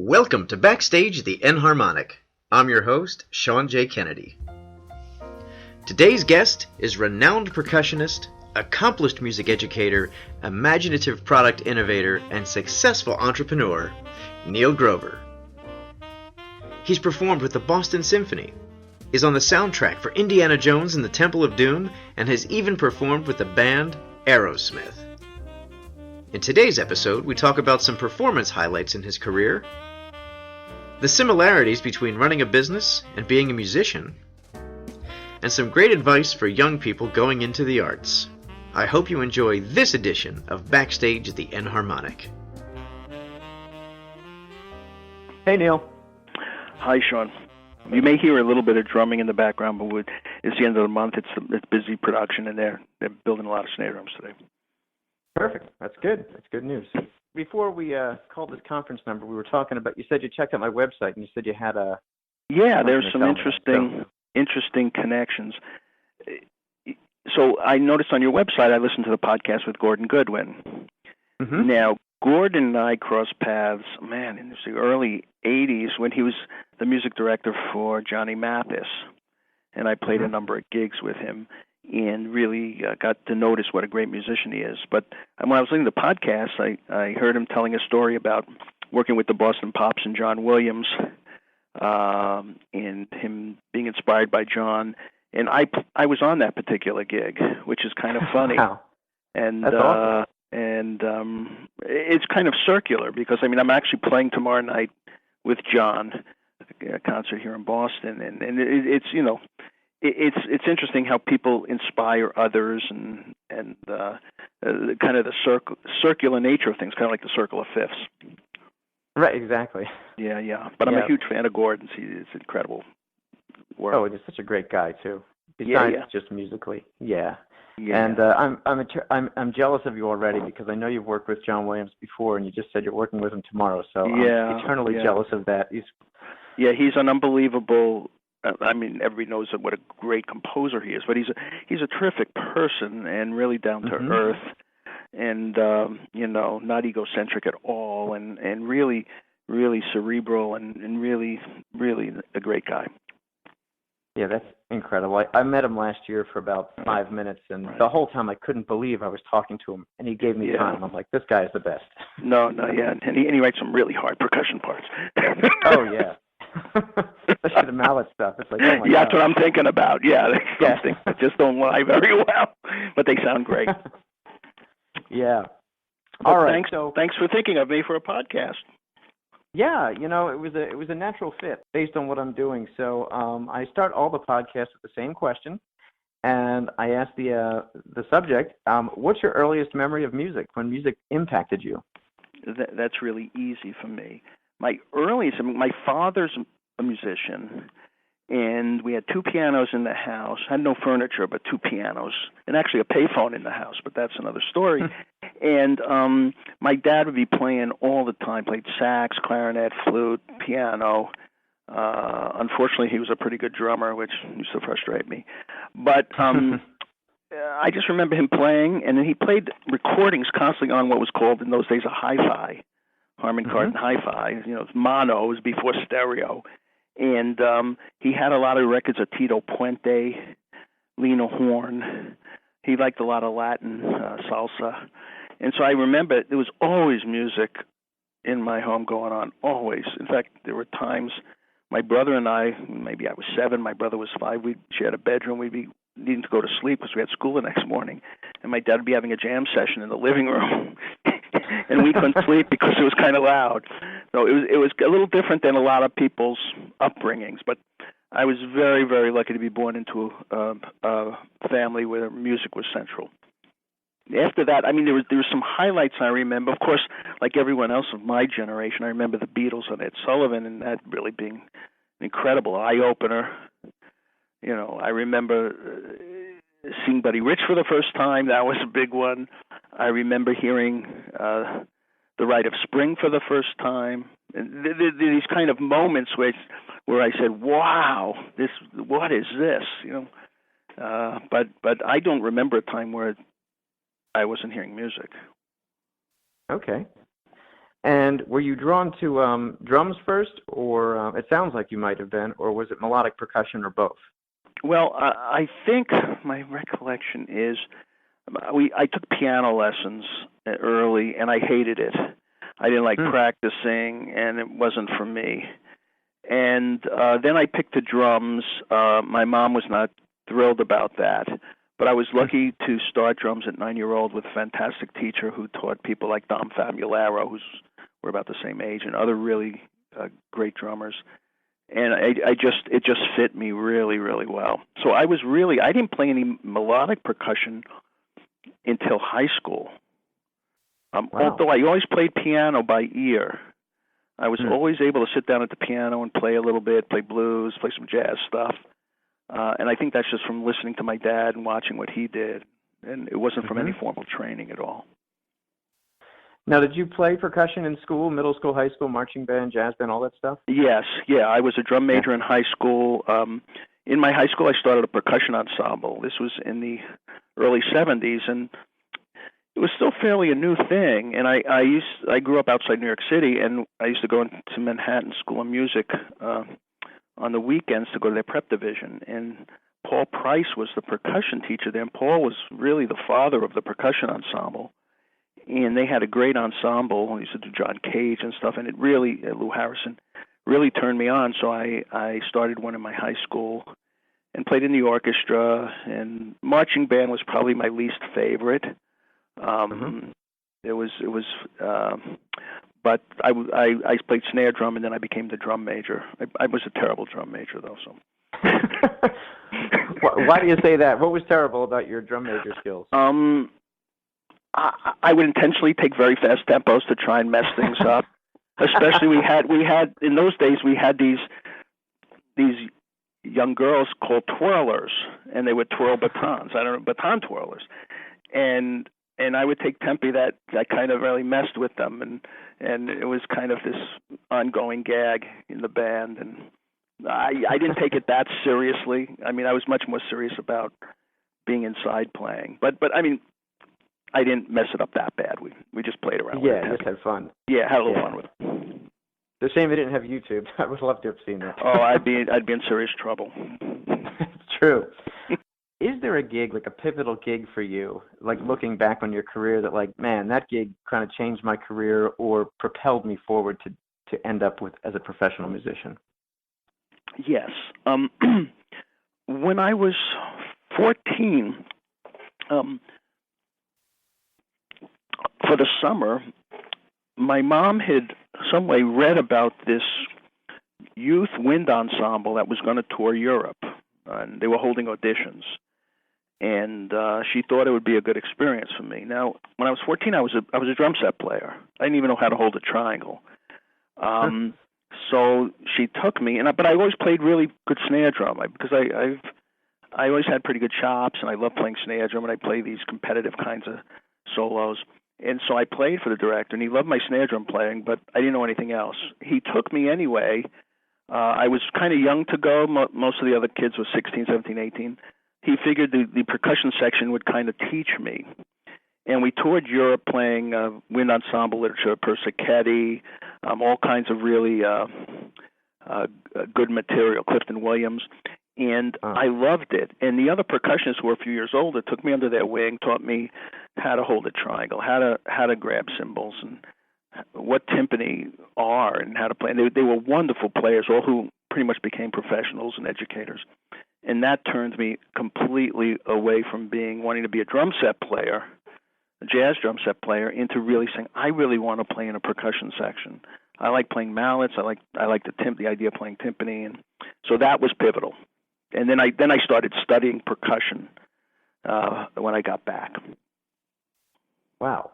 Welcome to Backstage, the Enharmonic. I'm your host, Sean J. Kennedy. Today's guest is renowned percussionist, accomplished music educator, imaginative product innovator, and successful entrepreneur, Neil Grover. He's performed with the Boston Symphony, is on the soundtrack for Indiana Jones and the Temple of Doom, and has even performed with the band Aerosmith. In today's episode, we talk about some performance highlights in his career, the similarities between running a business and being a musician, and some great advice for young people going into the arts. I hope you enjoy this edition of Backstage, the Enharmonic. Hey, Neil. Hi, Sean. You may hear a little bit of drumming in the background, but it's the end of the month. It's busy production, and they're building a lot of snare drums today. Perfect. That's good. That's good news. Before we called this conference number, we were talking about, you said you checked out my website, and you said you had a... Yeah, there's some interesting connections. So I noticed on your website, I listened to the podcast with Gordon Goodwin. Mm-hmm. Now, Gordon and I crossed paths, in the early 80s when he was the music director for Johnny Mathis. And I played a number of gigs with him and really got to notice what a great musician he is. But when I was listening to the podcast, I heard him telling a story about working with the Boston Pops and John Williams, and him being inspired by John. And I was on that particular gig, which is kind of funny. Wow. And that's awesome. It's kind of circular because I'm actually playing tomorrow night with John, a concert here in Boston, and it's interesting how people inspire others and kind of the circular nature of things, kind of like the circle of fifths. Right, exactly. Yeah. But I'm a huge fan of Gordon's. It's incredible work. Oh, he's such a great guy too. Besides just musically, And I'm jealous of you already because I know you've worked with John Williams before, and you just said you're working with him tomorrow. So I'm eternally jealous of that. He's an unbelievable. Everybody knows what a great composer he is, but he's a terrific person and really down to earth, and not egocentric at all, and really, really cerebral, and really, really a great guy. Yeah, that's incredible. I met him last year for about 5 minutes, and the whole time I couldn't believe I was talking to him, and he gave me time. I'm like, this guy is the best. No, and he writes some really hard percussion parts. Oh, yeah. Especially the mallet stuff. It's like, oh my God. That's what I'm thinking about. Yeah, some things that just don't lie very well, but they sound great. Yeah. All right. Thanks for thinking of me for a podcast. Yeah, it was a natural fit based on what I'm doing. So I start all the podcasts with the same question, and I ask the subject, what's your earliest memory of music, when music impacted you? That's really easy for me. My earliest, my father's a musician, and we had 2 pianos in the house. I had no furniture, but 2 pianos, and actually a payphone in the house, but that's another story. And my dad would be playing all the time, played sax, clarinet, flute, piano. Unfortunately, he was a pretty good drummer, which used to frustrate me. But I just remember him playing, and then he played recordings constantly on what was called in those days a hi-fi, Harman Kardon hi-fi. Mono was before stereo. And he had a lot of records of Tito Puente, Lena Horne. He liked a lot of Latin salsa. And so I remember there was always music in my home going on, always. In fact, there were times my brother and I, maybe I was 7, my brother was 5, we shared a bedroom, we'd be needing to go to sleep because we had school the next morning. And my dad would be having a jam session in the living room. And we couldn't sleep because it was kind of loud. So it was a little different than a lot of people's upbringings, but I was very, very lucky to be born into a family where music was central. After that, there were some highlights I remember. Of course, like everyone else of my generation, I remember the Beatles and Ed Sullivan, and that really being an incredible eye-opener. I remember seeing Buddy Rich for the first time. That was a big one. I remember hearing The Rite of Spring for the first time. And these kind of moments where I said, "Wow, what is this?" But I don't remember a time where I wasn't hearing music. Okay. And were you drawn to drums first, or it sounds like you might have been, or was it melodic percussion, or both? Well, I think my recollection is I took piano lessons early, and I hated it. I didn't like practicing, and it wasn't for me. And then I picked the drums. My mom was not thrilled about that, but I was lucky to start drums at 9-year-old with a fantastic teacher who taught people like Dom Famularo, we're about the same age, and other really great drummers. And it just fit me really, really well. So I didn't play any melodic percussion until high school. Wow. Although I always played piano by ear. I was always able to sit down at the piano and play a little bit, play blues, play some jazz stuff. And I think that's just from listening to my dad and watching what he did. And it wasn't from any formal training at all. Now, did you play percussion in school, middle school, high school, marching band, jazz band, all that stuff? Yes, yeah. I was a drum major in high school. In my high school, I started a percussion ensemble. This was in the early 70s, and it was still fairly a new thing. And I grew up outside New York City, and I used to go to Manhattan School of Music on the weekends to go to their prep division. And Paul Price was the percussion teacher there, and Paul was really the father of the percussion ensemble. And they had a great ensemble. We used to do John Cage and stuff, and it really, Lou Harrison, really turned me on. So I started one in my high school and played in the orchestra, and marching band was probably my least favorite. It was, but I played snare drum, and then I became the drum major. I was a terrible drum major, though. So. Why do you say that? What was terrible about your drum major skills? I would intentionally take very fast tempos to try and mess things up. Especially we had in those days we had these young girls called twirlers, and they would twirl batons. Baton twirlers, and I would take tempi that kind of really messed with them, and it was kind of this ongoing gag in the band, and I didn't take it that seriously. I mean, I was much more serious about being inside playing, but I mean, I didn't mess it up that bad. We just played around with it. Yeah, just had fun. Yeah, had a little fun with it. It's a shame we didn't have YouTube. I would love to have seen that. Oh, I'd be in serious trouble. It's true. Is there a gig, like a pivotal gig for you, like looking back on your career that like, man, that gig kind of changed my career or propelled me forward to end up with as a professional musician? Yes. When I was 14, for the summer, my mom had some way read about this youth wind ensemble that was going to tour Europe, and they were holding auditions. And she thought it would be a good experience for me. Now, when I was 14, I was a drum set player. I didn't even know how to hold a triangle. So she took me, but I always played really good snare drum because I always had pretty good chops, and I love playing snare drum, and I play these competitive kinds of solos. And so I played for the director, and he loved my snare drum playing, but I didn't know anything else. He took me anyway. I was kind of young to go. Most of the other kids were 16, 17, 18. He figured the percussion section would kind of teach me. And we toured Europe playing wind ensemble literature, Persichetti, all kinds of really good material, Clifton Williams. And I loved it. And the other percussionists who were a few years older took me under their wing, taught me how to hold a triangle, how to grab cymbals, and what timpani are, and how to play. And they were wonderful players, all who pretty much became professionals and educators. And that turned me completely away from wanting to be a drum set player, a jazz drum set player, into really saying, I really want to play in a percussion section. I like playing mallets. I like the idea of playing timpani, and so that was pivotal. And then I started studying percussion when I got back. Wow.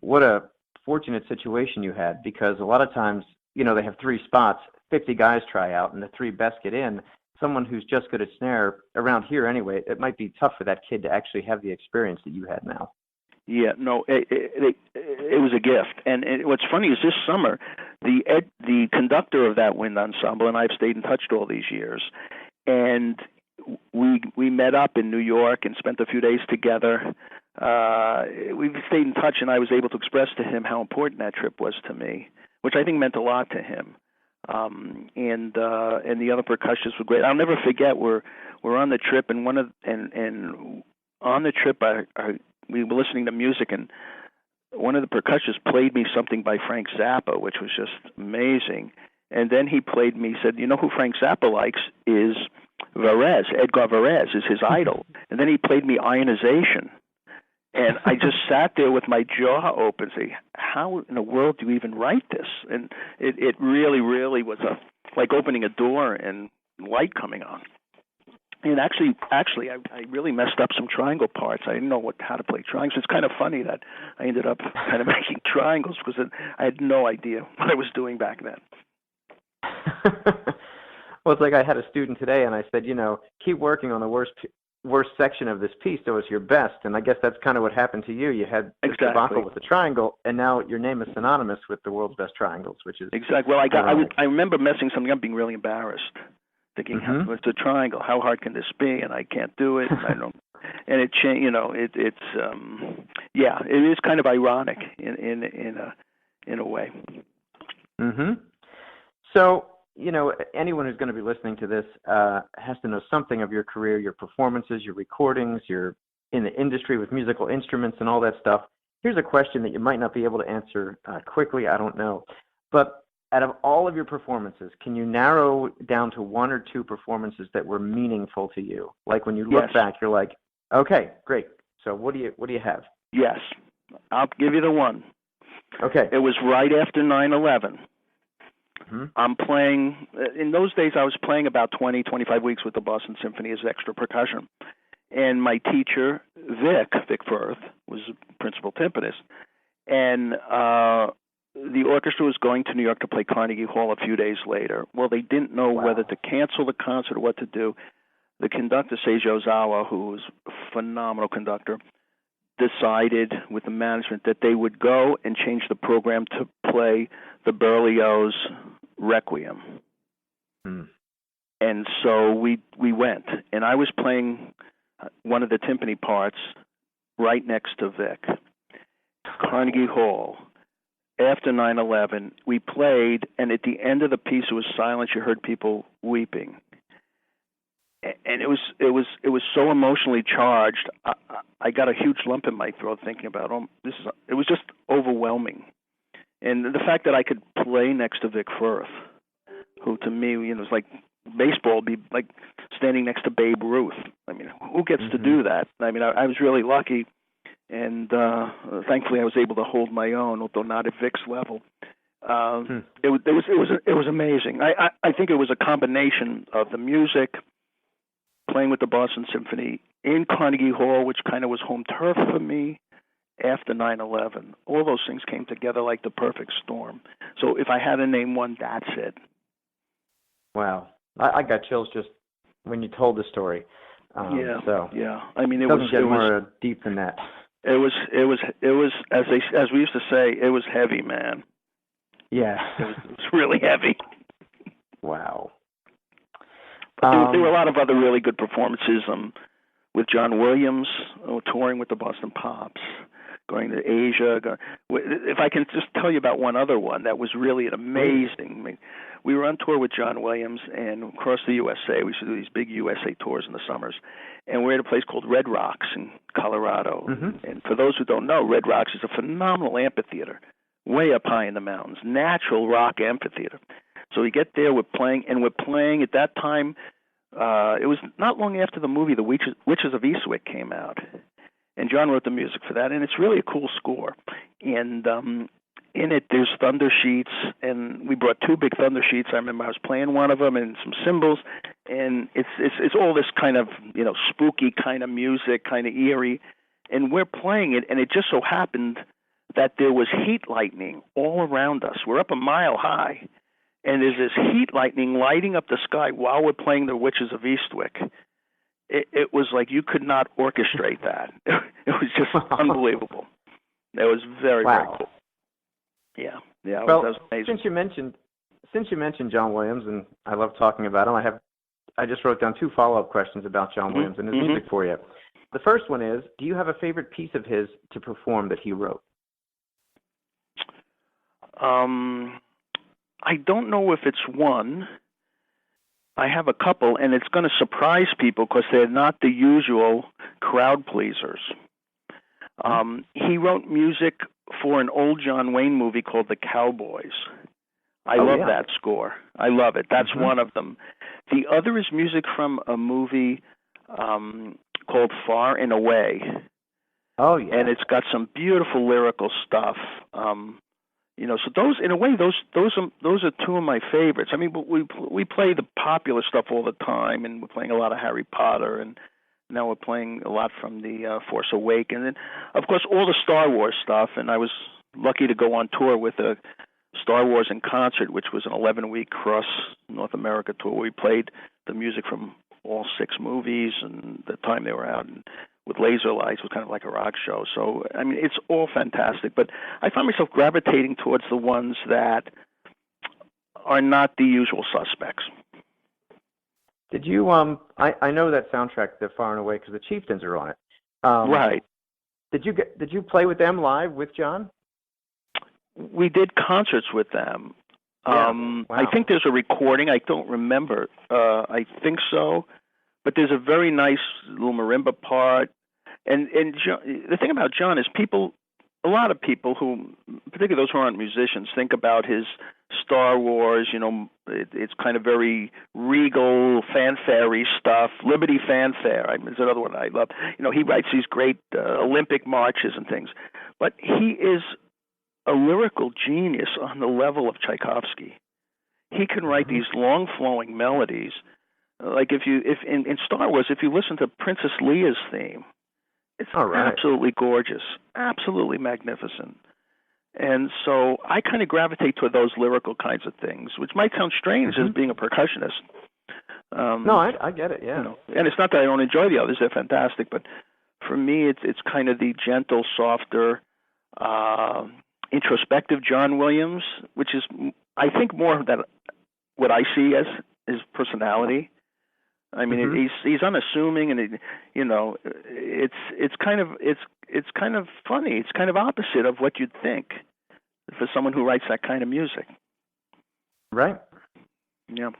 What a fortunate situation you had, because a lot of times, they have 3 spots, 50 guys try out, and the 3 best get in. Someone who's just good at snare, around here anyway, it might be tough for that kid to actually have the experience that you had now. Yeah, no, it was a gift. And what's funny is this summer, the conductor of that wind ensemble and I've stayed in touch all these years, and we met up in New York and spent a few days together we've stayed in touch, and I was able to express to him how important that trip was to me, which I think meant a lot to him. And the other percussionists were great. I'll never forget. We're on the trip, and on the trip, we were listening to music, and one of the percussionists played me something by Frank Zappa, which was just amazing. And then he played me, said, you know who Frank Zappa likes is Varese. Edgar Varese is his idol. And then he played me Ionization. And I just sat there with my jaw open, saying, how in the world do you even write this? And it really, really was like opening a door and light coming on. And actually, I really messed up some triangle parts. I didn't know how to play triangles. It's kind of funny that I ended up kind of making triangles because I had no idea what I was doing back then. Well, it's like I had a student today, and I said, keep working on the worst section of this piece so it's your best. And I guess that's kind of what happened to you. You had the debacle with the triangle, and now your name is synonymous with the world's best triangles, which is exactly. Well, I remember messing something up, being really embarrassed, thinking, it's a triangle. How hard can this be? And I can't do it. And I don't. And it changed. It is kind of ironic in a way. Mm-hmm. So, anyone who's going to be listening to this has to know something of your career, your performances, your recordings, you're in the industry with musical instruments and all that stuff. Here's a question that you might not be able to answer quickly. I don't know. But out of all of your performances, can you narrow down to one or two performances that were meaningful to you? Like when you look back, you're like, okay, great. So what do you have? Yes. I'll give you the one. Okay. It was right after 9/11. Mm-hmm. I'm playing, in those days I was playing about 20, 25 weeks with the Boston Symphony as extra percussion. And my teacher, Vic Firth, was a principal timpanist. And the orchestra was going to New York to play Carnegie Hall a few days later. Well, they didn't know whether to cancel the concert or what to do. The conductor, Seiji Ozawa, who was a phenomenal conductor, decided with the management that they would go and change the program to play the Berlioz Requiem. And so we went, and I was playing one of the timpani parts right next to Vic. Carnegie Hall. After 9/11, we played, and at the end of the piece, it was silence. You heard people weeping, and it was so emotionally charged. I got a huge lump in my throat thinking about it was just overwhelming, and the fact that I could play next to Vic Firth, who to me, was like baseball would be like standing next to Babe Ruth. I mean, who gets to do that? I mean, I was really lucky. And thankfully, I was able to hold my own, although not at Vic's level. It was amazing. I think it was a combination of the music, playing with the Boston Symphony in Carnegie Hall, which kind of was home turf for me after 9/11. All those things came together like the perfect storm. So if I had to name one, that's it. Wow, I got chills just when you told the story. Yeah. I mean, it doesn't get was more deep than that. It was as we used to say, it was heavy, man. Yeah. It was really heavy. Wow. But there were a lot of other really good performances with John Williams, touring with the Boston Pops, going to Asia. If I can just tell you about one other one that was really amazing. I mean, we were on tour with John Williams and across the USA. We used to do these big USA tours in the summers. And we're at a place called Red Rocks in Colorado. And for those who don't know, Red Rocks is a phenomenal amphitheater way up high in the mountains, natural rock amphitheater. So we get there, we're playing at that time. It was not long after the movie The Witches of Eastwick came out. And John wrote the music for that, and it's really a cool score. And in it, there's thunder sheets, and we brought two big thunder sheets. I remember I was playing one of them and some cymbals, and it's all this kind of spooky kind of music, kind of eerie, and we're playing it, and it just so happened that there was heat lightning all around us. We're up a mile high, and there's this heat lightning lighting up the sky while we're playing The Witches of Eastwick. It was like you could not orchestrate that. It was just unbelievable. It was very, very cool. Yeah. Well, that was amazing. Since you mentioned John Williams, and I love talking about him, I just wrote down two follow-up questions about John Williams and his music for you. The first one is, do you have a favorite piece of his to perform that he wrote? I don't know if it's one. I have a couple, and it's going to surprise people because they're not the usual crowd pleasers. He wrote music for an old John Wayne movie called The Cowboys. I love that score. I love it. That's one of them. The other is music from a movie called Far and Away. Oh, yeah. And it's got some beautiful lyrical stuff. So those, in a way, those are two of my favorites. I mean, we play the popular stuff all the time, and we're playing a lot of Harry Potter, and now we're playing a lot from the Force Awakens, and of course all the Star Wars stuff. And I was lucky to go on tour with a Star Wars in Concert, which was an 11-week cross North America tour. We played the music from all 6 movies and the time they were out, and with laser lights. It was kind of like a rock show. So, I mean, it's all fantastic. But I find myself gravitating towards the ones that are not the usual suspects. Did you, I know that soundtrack, The Far and Away, because the Chieftains are on it. Right. Did you play with them live with John? We did concerts with them. Yeah. Wow. I think there's a recording. I don't remember. I think so. But there's a very nice little marimba part. And John, the thing about John is a lot of people who, particularly those who aren't musicians, think about his Star Wars, it's kind of very regal, fanfare-y stuff, Liberty Fanfare is another one I love. He writes these great Olympic marches and things. But he is a lyrical genius on the level of Tchaikovsky. He can write these long-flowing melodies. Like if in Star Wars, if you listen to Princess Leia's theme, it's absolutely gorgeous, absolutely magnificent. And so I kind of gravitate toward those lyrical kinds of things, which might sound strange as being a percussionist. No, I get it, yeah. And it's not that I don't enjoy the others; they're fantastic. But for me, it's kind of the gentle, softer, introspective John Williams, which is, I think, more that what I see as his personality. I mean, he's unassuming, and it's kind of funny. It's kind of opposite of what you'd think for someone who writes that kind of music. Right. Yeah.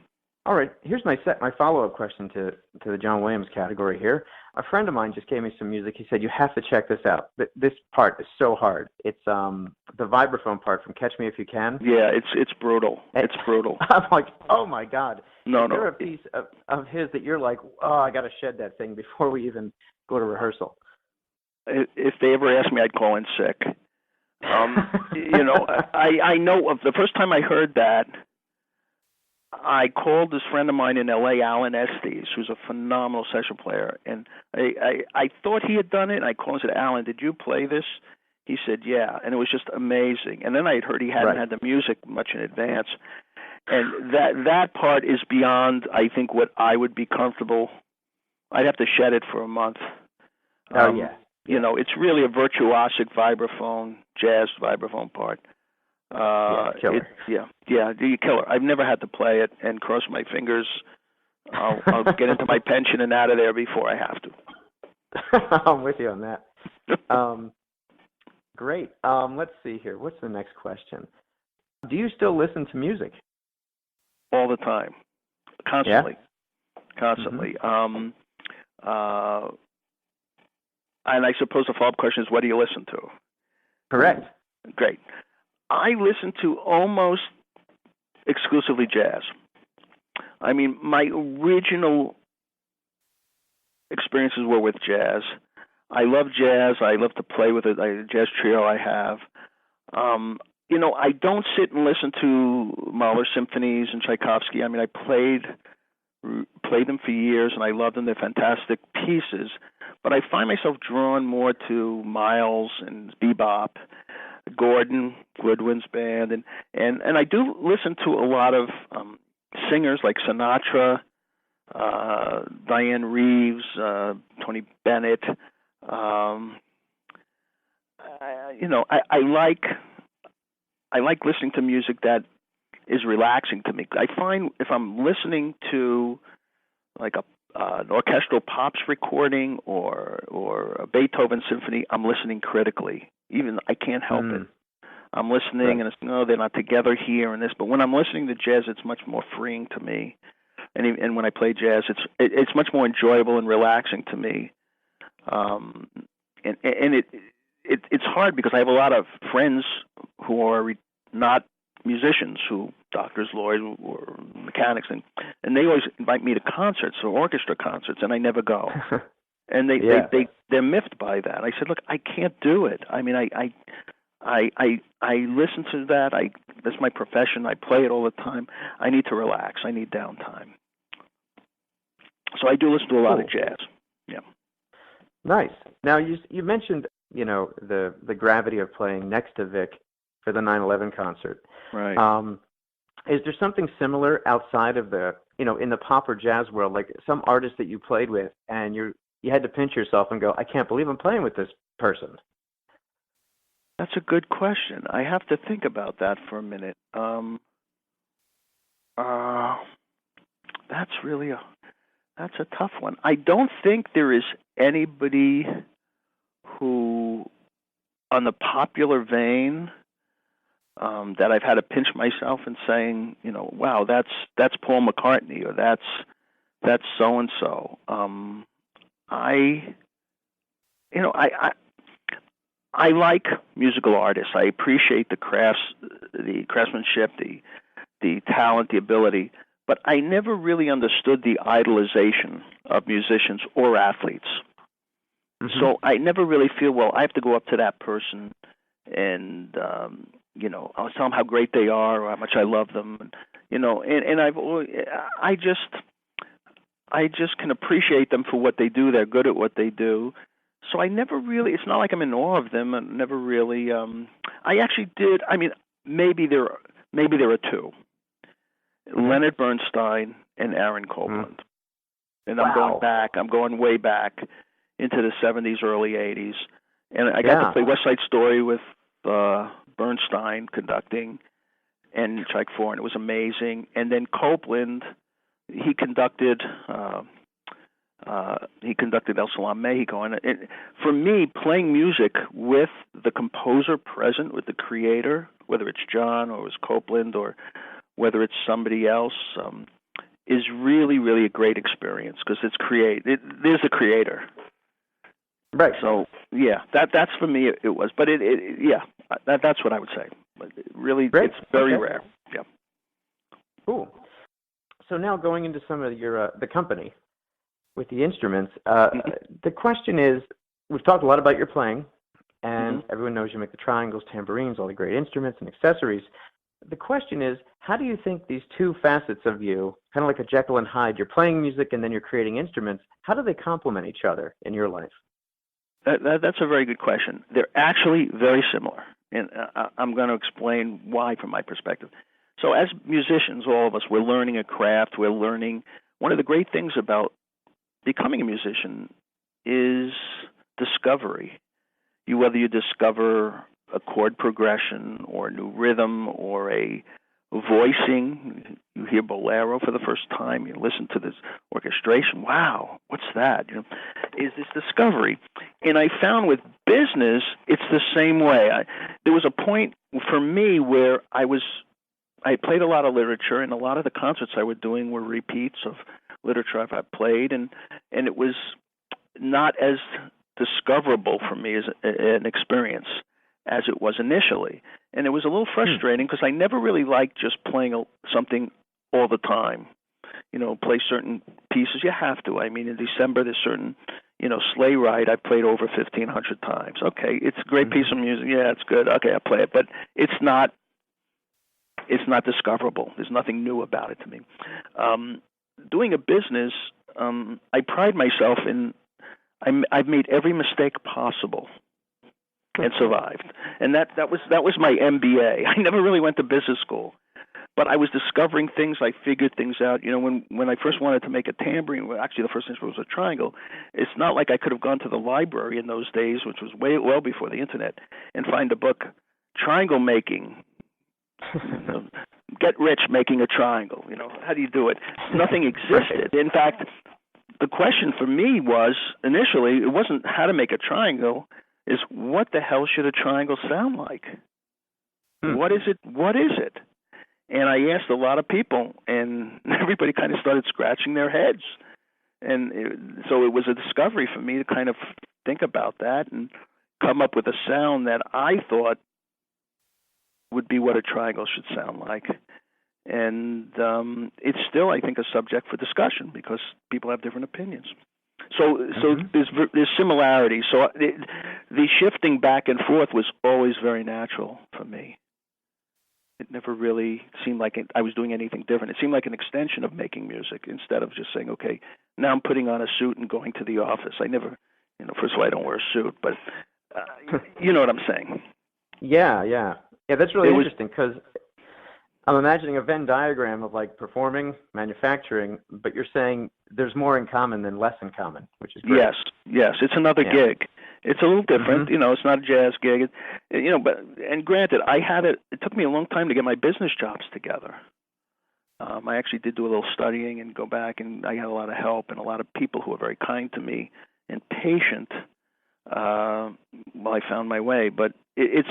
All right. Here's my follow-up question to the John Williams category here. A friend of mine just gave me some music. He said, you have to check this out. This part is so hard. It's the vibraphone part from Catch Me If You Can. Yeah, it's brutal. It's brutal. I'm like, oh, my God. No. Is there a piece of his that you're like, oh, I got to shed that thing before we even go to rehearsal? If they ever asked me, I'd call in sick. I know of the first time I heard that, I called this friend of mine in L.A., Alan Estes, who's a phenomenal session player, and I thought he had done it, and I called and said, Alan, did you play this? He said, yeah, and it was just amazing. And then I had heard he hadn't had the music much in advance, and that part is beyond, I think, what I would be comfortable. I'd have to shed it for a month. It's really a virtuosic vibraphone, jazz vibraphone part. Killer. The killer. I've never had to play it, and cross my fingers. I'll get into my pension and out of there before I have to. I'm with you on that. Great. Let's see here. What's the next question? Do you still listen to music? All the time, constantly. And I suppose the follow-up question is, what do you listen to? Correct. Great. I listen to almost exclusively jazz. I mean, my original experiences were with jazz. I love jazz. I love to play with it. A jazz trio I have. I don't sit and listen to Mahler symphonies and Tchaikovsky. I mean, I played them for years, and I love them. They're fantastic pieces. But I find myself drawn more to Miles and bebop, Gordon, Goodwin's band, and I do listen to a lot of singers like Sinatra, Diane Reeves, Tony Bennett. I like listening to music that is relaxing to me. I find if I'm listening to like an orchestral pops recording or a Beethoven symphony, I'm listening critically. Even I can't help it. I'm listening, and it's, no, they're not together here and this. But when I'm listening to jazz, it's much more freeing to me. And when I play jazz, it's much more enjoyable and relaxing to me. It's hard because I have a lot of friends who are not musicians, who doctors, lawyers, or mechanics, and they always invite me to concerts or orchestra concerts, and I never go. And they're miffed by that. I said, look, I can't do it. I mean, I listen to that. That's my profession. I play it all the time. I need to relax. I need downtime. So I do listen to a lot of jazz. Yeah. Nice. Now you mentioned, the gravity of playing next to Vic for the 9/11 concert. Right. Is there something similar outside of the, in the pop or jazz world, like some artist that you played with and you had to pinch yourself and go, I can't believe I'm playing with this person? That's a good question. I have to think about that for a minute. That's a tough one. I don't think there is anybody who, on the popular vein, that I've had to pinch myself and saying, wow, that's Paul McCartney, or that's so and so. I like musical artists. I appreciate the craftsmanship, the talent, the ability. But I never really understood the idolization of musicians or athletes. Mm-hmm. So I never really feel, well, I have to go up to that person and, I'll tell them how great they are or how much I love them. And I just can appreciate them for what they do. They're good at what they do. So I never really, it's not like I'm in awe of them. I never really, I actually did, maybe there are two. Leonard Bernstein and Aaron Copland. And I'm going way back into the 70s, early 80s. And I got to play West Side Story with Bernstein conducting and Czech 4, and it was amazing. And then Copland, he conducted El Salam Mexico. And for me, playing music with the composer present, with the creator, whether it's John or it was Copland or whether it's somebody else, is really, really a great experience because there's a creator. Right. So, that's for me it was. But that's what I would say. But really, great. It's very rare. Yeah. Cool. So now going into some of your the company with the instruments, the question is, we've talked a lot about your playing, and everyone knows you make the triangles, tambourines, all the great instruments and accessories. The question is, how do you think these two facets of you, kind of like a Jekyll and Hyde, you're playing music and then you're creating instruments, how do they complement each other in your life? That's a very good question. They're actually very similar, and I'm going to explain why from my perspective. So as musicians, all of us, we're learning a craft. We're learning. One of the great things about becoming a musician is discovery. Whether you discover a chord progression or a new rhythm or a voicing, you hear bolero for the first time, you listen to this orchestration, wow, what's that? Is this discovery? And I found with business, it's the same way. There was a point for me where I played a lot of literature, and a lot of the concerts I was doing were repeats of literature I've played, and it was not as discoverable for me as an experience as it was initially. And it was a little frustrating because I never really liked just playing something all the time. Play certain pieces. You have to. In December, there's certain, Sleigh Ride I've played over 1,500 times. Okay, it's a great piece of music. Yeah, it's good. Okay, I play it. But it's not discoverable. There's nothing new about it to me. Doing a business, I pride myself in, I've made every mistake possible and survived. And that was my MBA. I never really went to business school, but I was discovering things. I figured things out. When I first wanted to make a tambourine, actually the first instrument was a triangle. It's not like I could have gone to the library in those days, which was well before the internet, and find a book, triangle making. Get rich making a triangle. How do you do it? Nothing existed. In fact, the question for me was, initially, it wasn't how to make a triangle, is what the hell should a triangle sound like? What is it? What is it? And I asked a lot of people, and everybody kind of started scratching their heads. And so it was a discovery for me to kind of think about that and come up with a sound that I thought would be what a triangle should sound like. And it's still, I think, a subject for discussion because people have different opinions. So there's similarities. So the shifting back and forth was always very natural for me. It never really seemed like I was doing anything different. It seemed like an extension of making music instead of just saying, okay, now I'm putting on a suit and going to the office. I never, first of all, I don't wear a suit, but you know what I'm saying. Yeah, that's really interesting because I'm imagining a Venn diagram of like performing, manufacturing, but you're saying there's more in common than less in common, which is great. Yes, it's another gig. It's a little different, it's not a jazz gig, and granted, it took me a long time to get my business jobs together. I actually did do a little studying and go back, and I had a lot of help and a lot of people who were very kind to me and patient while I found my way. But there's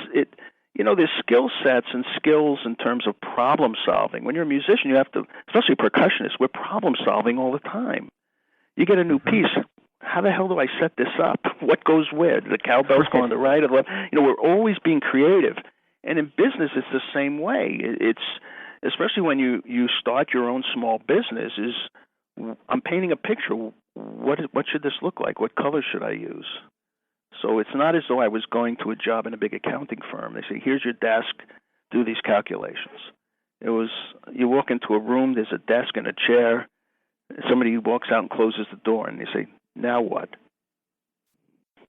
skill sets and skills in terms of problem solving. When you're a musician, you have to, especially a percussionist, we're problem solving all the time. You get a new piece. How the hell do I set this up? What goes where? Do the cowbells go on the right or the left? We're always being creative. And in business, it's the same way. It's especially when you start your own small business. I'm painting a picture. What should this look like? What color should I use? So it's not as though I was going to a job in a big accounting firm. They say, here's your desk, do these calculations. It was, you walk into a room, there's a desk and a chair. Somebody walks out and closes the door, and they say, now what?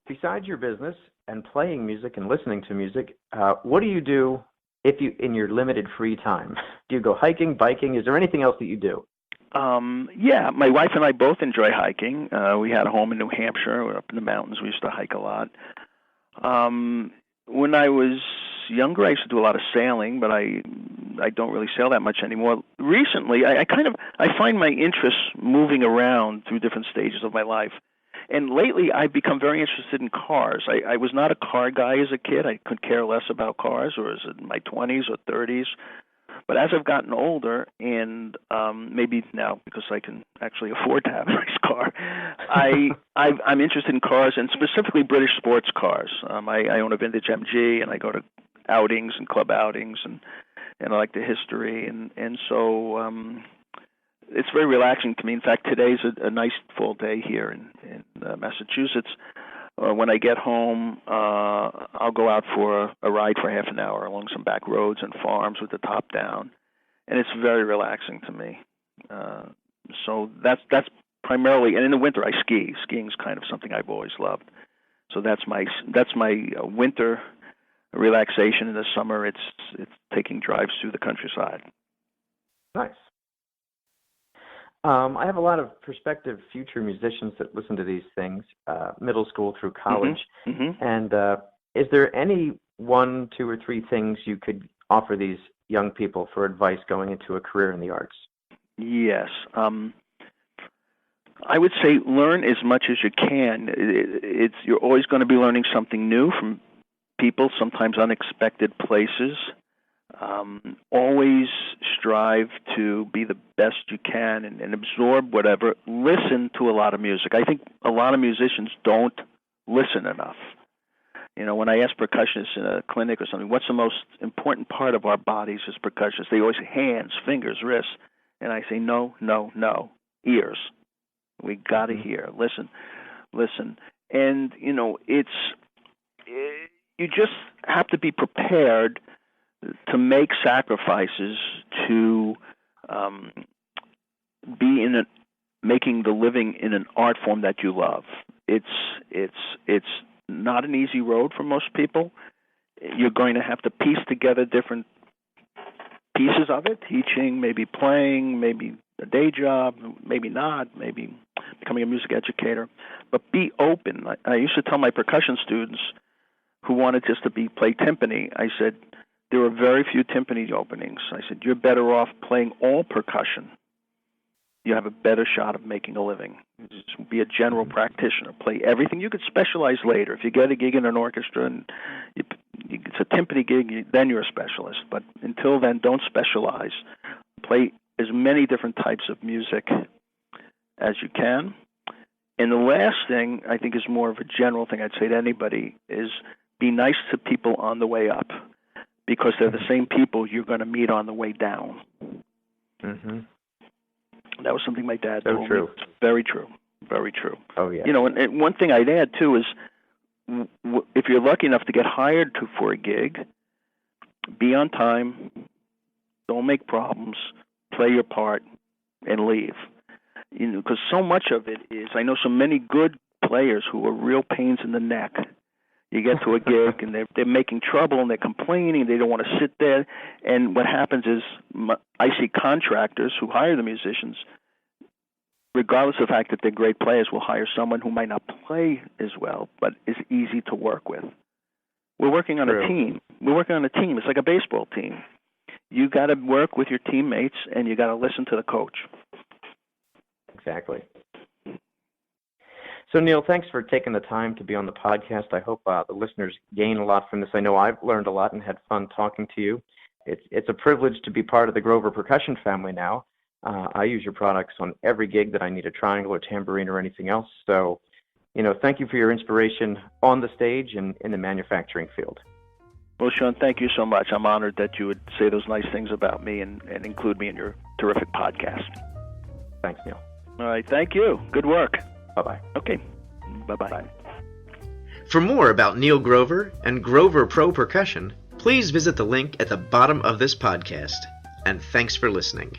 Besides your business and playing music and listening to music, what do you do in your limited free time? Do you go hiking, biking? Is there anything else that you do? Yeah, my wife and I both enjoy hiking. We had a home in New Hampshire. We're up in the mountains. We used to hike a lot. When I was younger, I used to do a lot of sailing, but I don't really sail that much anymore. Recently, I find my interests moving around through different stages of my life. And lately, I've become very interested in cars. I was not a car guy as a kid. I could care less about cars, or was it in my 20s or 30s. But as I've gotten older, and maybe now because I can actually afford to have a nice car, I'm interested in cars, and specifically British sports cars. I own a vintage MG, and I go to outings and club outings, and I like the history, and so it's very relaxing to me. In fact, today's a nice full day here in Massachusetts. When I get home, I'll go out for a ride for half an hour along some back roads and farms with the top down, and it's very relaxing to me. So that's primarily, and in the winter I ski. Skiing is kind of something I've always loved. So that's my winter relaxation. In the summer, it's taking drives through the countryside. Nice. I have a lot of prospective future musicians that listen to these things, middle school through college. And is there any 1, 2, or 3 things you could offer these young people for advice going into a career in the arts? Yes. I would say learn as much as you can. You're always going to be learning something new from people, sometimes unexpected places. Always strive to be the best you can and absorb whatever. Listen to a lot of music. I think a lot of musicians don't listen enough. When I ask percussionists in a clinic or something, what's the most important part of our bodies as percussionists? They always say hands, fingers, wrists. And I say, no, ears. We got to hear. Listen. And, you just have to be prepared to make sacrifices to be making the living in an art form that you love. It's not an easy road for most people. You're going to have to piece together different pieces of it, teaching, maybe playing, maybe a day job, maybe not, maybe becoming a music educator. But be open. I used to tell my percussion students who wanted just to play timpani, I said, there are very few timpani openings. I said, you're better off playing all percussion. you have a better shot of making a living. Just be a general practitioner. Play everything. You could specialize later. If you get a gig in an orchestra and it's a timpani gig, then you're a specialist. But until then, don't specialize. Play as many different types of music as you can. And the last thing, I think, is more of a general thing I'd say to anybody, is be nice to people on the way up, because they're the same people you're going to meet on the way down. Mm-hmm. That was something my dad So told true. me. It's very true. Very true. Oh, yeah. You know, and one thing I'd add, too, is if you're lucky enough to get hired for a gig, be on time, don't make problems, play your part, and leave. You know, because so much of it is, I know so many good players who are real pains in the neck. You get to a gig and they're making trouble and they're complaining. They don't want to sit there. And what happens is, I see contractors who hire the musicians, regardless of the fact that they're great players, will hire someone who might not play as well, but is easy to work with. We're working on a team. We're working on a team. It's like a baseball team. You got to work with your teammates and you got to listen to the coach. Exactly. So, Neil, thanks for taking the time to be on the podcast. I hope the listeners gain a lot from this. I know I've learned a lot and had fun talking to you. It's a privilege to be part of the Grover Percussion family now. I use your products on every gig that I need a triangle or tambourine or anything else. So, you know, thank you for your inspiration on the stage and in the manufacturing field. Well, Sean, thank you so much. I'm honored that you would say those nice things about me and include me in your terrific podcast. Thanks, Neil. All right, thank you. Good work. Bye-bye. Okay, bye-bye. For more about Neil Grover and Grover Pro Percussion, please visit the link at the bottom of this podcast. And thanks for listening.